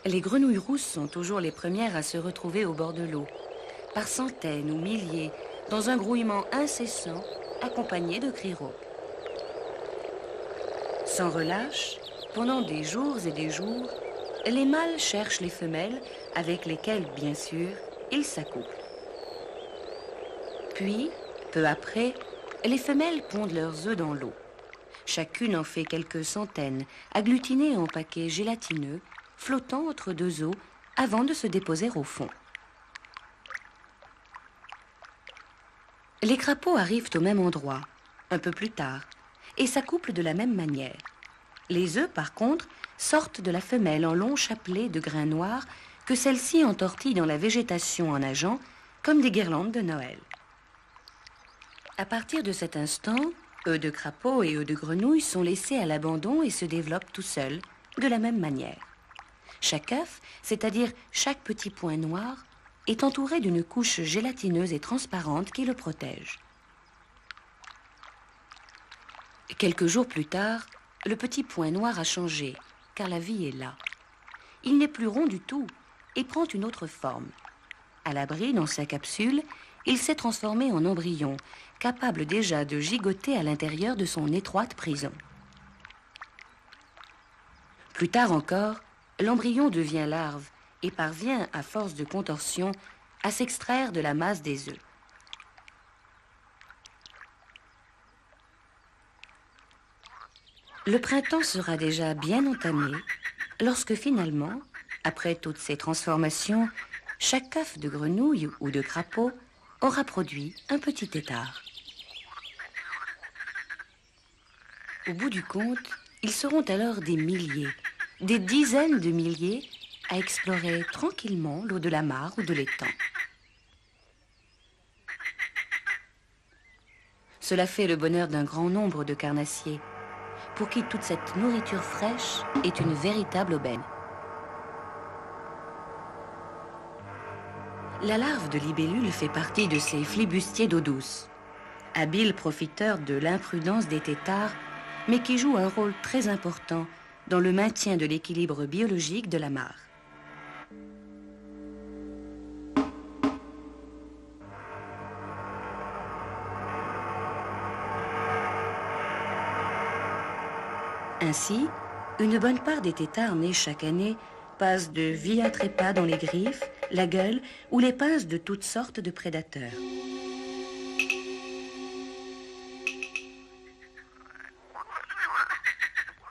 Les grenouilles rousses sont toujours les premières à se retrouver au bord de l'eau, par centaines ou milliers, dans un grouillement incessant, accompagné de cris rauques. Sans relâche, pendant des jours et des jours, les mâles cherchent les femelles avec lesquelles, bien sûr, ils s'accouplent. Puis, peu après, les femelles pondent leurs œufs dans l'eau. Chacune en fait quelques centaines, agglutinées en paquets gélatineux, flottant entre deux eaux avant de se déposer au fond. Les crapauds arrivent au même endroit, un peu plus tard, et s'accouplent de la même manière. Les œufs, par contre, sortent de la femelle en longs chapelets de grains noirs que celle-ci entortille dans la végétation en nageant comme des guirlandes de Noël. À partir de cet instant, œufs de crapaud et œufs de grenouille sont laissés à l'abandon et se développent tout seuls, de la même manière. Chaque œuf, c'est-à-dire chaque petit point noir, est entouré d'une couche gélatineuse et transparente qui le protège. Quelques jours plus tard, le petit point noir a changé, car la vie est là. Il n'est plus rond du tout et prend une autre forme. À l'abri dans sa capsule, il s'est transformé en embryon, capable déjà de gigoter à l'intérieur de son étroite prison. Plus tard encore, l'embryon devient larve et parvient, à force de contorsion, à s'extraire de la masse des œufs. Le printemps sera déjà bien entamé lorsque finalement, après toutes ces transformations, chaque œuf de grenouille ou de crapaud aura produit un petit tétard. Au bout du compte, ils seront alors des milliers, des dizaines de milliers à explorer tranquillement l'eau de la mare ou de l'étang. Cela fait le bonheur d'un grand nombre de carnassiers, pour qui toute cette nourriture fraîche est une véritable aubaine. La larve de libellule fait partie de ces flibustiers d'eau douce, habiles profiteurs de l'imprudence des têtards, mais qui jouent un rôle très important dans le maintien de l'équilibre biologique de la mare. Ainsi, une bonne part des têtards nés chaque année passent de vilains trépas dans les griffes, la gueule ou les pinces de toutes sortes de prédateurs.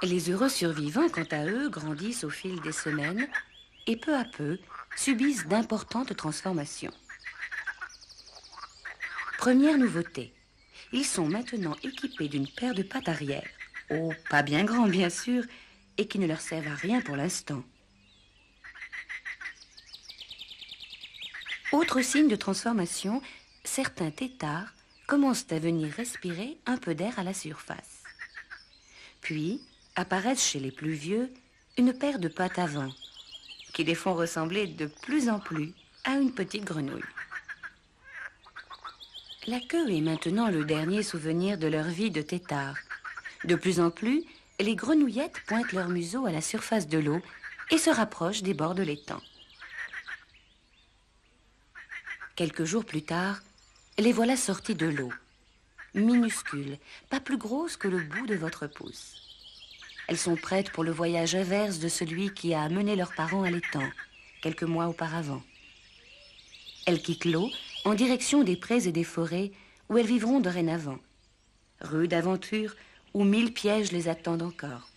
Les heureux survivants, quant à eux, grandissent au fil des semaines et peu à peu subissent d'importantes transformations. Première nouveauté, ils sont maintenant équipés d'une paire de pattes arrière. Oh, pas bien grands, bien sûr, et qui ne leur servent à rien pour l'instant. Autre signe de transformation, certains têtards commencent à venir respirer un peu d'air à la surface. Puis apparaissent chez les plus vieux une paire de pattes avant, qui les font ressembler de plus en plus à une petite grenouille. La queue est maintenant le dernier souvenir de leur vie de têtard. De plus en plus, les grenouillettes pointent leur museau à la surface de l'eau et se rapprochent des bords de l'étang. Quelques jours plus tard, les voilà sorties de l'eau, minuscules, pas plus grosses que le bout de votre pouce. Elles sont prêtes pour le voyage inverse de celui qui a amené leurs parents à l'étang, quelques mois auparavant. Elles quittent l'eau en direction des prés et des forêts où elles vivront dorénavant. Rude aventure où 1000 pièges les attendent encore.